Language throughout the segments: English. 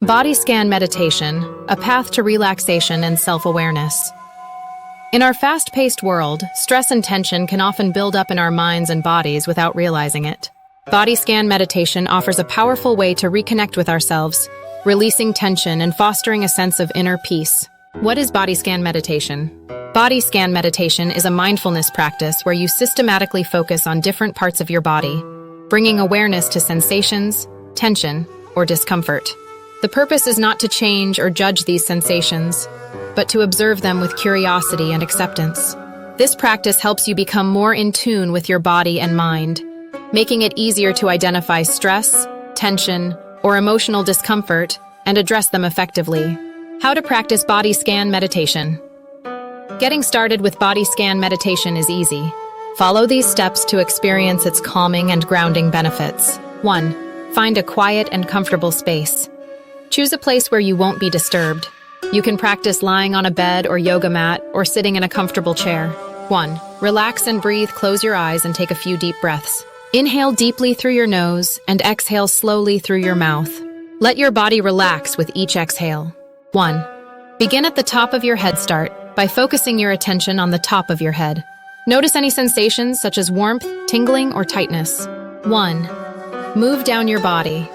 Body scan meditation, a path to relaxation and self-awareness. In our fast-paced world, stress and tension can often build up in our minds and bodies without realizing it. Body scan meditation offers a powerful way to reconnect with ourselves, releasing tension and fostering a sense of inner peace. What is body scan meditation? Body scan meditation is a mindfulness practice where you systematically focus on different parts of your body, bringing awareness to sensations, tension, or discomfort. The purpose is not to change or judge these sensations, but to observe them with curiosity and acceptance. This practice helps you become more in tune with your body and mind, making it easier to identify stress, tension, or emotional discomfort and address them effectively. How to practice body scan meditation. Getting started with body scan meditation is easy. Follow these steps to experience its calming and grounding benefits. 1. Find a quiet and comfortable space. Choose a place where you won't be disturbed. You can practice lying on a bed or yoga mat or sitting in a comfortable chair. 1. Relax and breathe. Close your eyes and take a few deep breaths. Inhale deeply through your nose and exhale slowly through your mouth. Let your body relax with each exhale. 1. Begin at the top of your head. Start by focusing your attention on the top of your head. Notice any sensations such as warmth, tingling, or tightness. 1. Move down your body.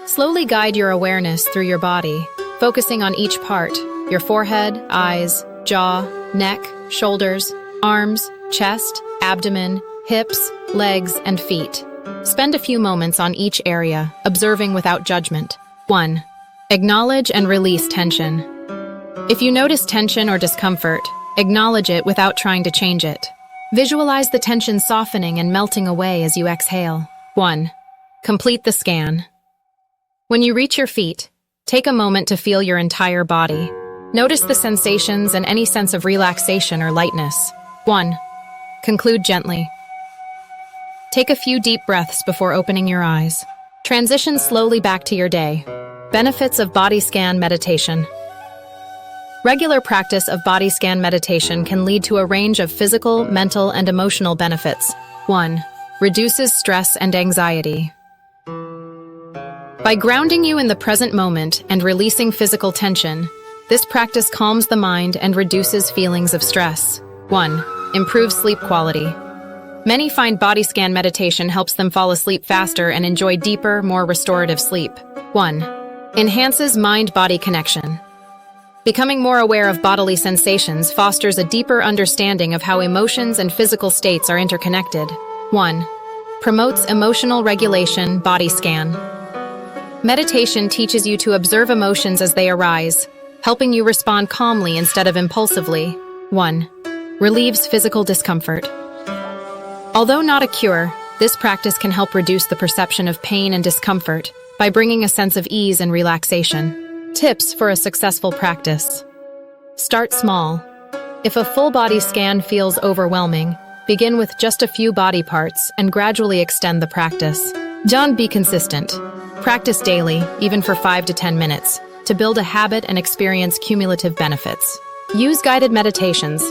Slowly guide your awareness through your body, focusing on each part: your forehead, eyes, jaw, neck, shoulders, arms, chest, abdomen, hips, legs, and feet. Spend a few moments on each area, observing without judgment. 1. Acknowledge and release tension. If you notice tension or discomfort, acknowledge it without trying to change it. Visualize the tension softening and melting away as you exhale. 1. Complete the scan. When you reach your feet, take a moment to feel your entire body. Notice the sensations and any sense of relaxation or lightness. 1. Conclude gently. Take a few deep breaths before opening your eyes. Transition slowly back to your day. Benefits of body scan meditation. Regular practice of body scan meditation can lead to a range of physical, mental, and emotional benefits. 1. Reduces stress and anxiety. By grounding you in the present moment and releasing physical tension, this practice calms the mind and reduces feelings of stress. 1. Improves sleep quality. Many find body scan meditation helps them fall asleep faster and enjoy deeper, more restorative sleep. 1. Enhances mind-body connection. Becoming more aware of bodily sensations fosters a deeper understanding of how emotions and physical states are interconnected. 1. Promotes emotional regulation. Body scan. Meditation teaches you to observe emotions as they arise, helping you respond calmly instead of impulsively. 1. Relieves physical discomfort. Although not a cure, this practice can help reduce the perception of pain and discomfort by bringing a sense of ease and relaxation. Tips for a successful practice. Start small. If a full body scan feels overwhelming, begin with just a few body parts and gradually extend the practice. Don't be consistent. Practice daily, even for 5 to 10 minutes, to build a habit and experience cumulative benefits. Use guided meditations.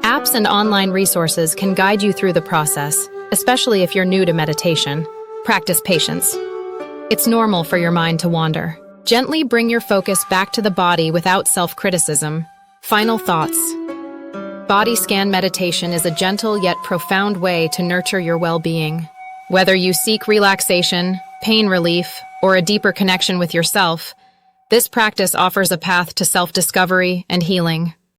Apps and online resources can guide you through the process, especially if you're new to meditation. Practice patience. It's normal for your mind to wander. Gently bring your focus back to the body without self-criticism. Final thoughts. Body scan meditation is a gentle yet profound way to nurture your well-being. Whether you seek relaxation, pain relief, or a deeper connection with yourself, this practice offers a path to self-discovery and healing.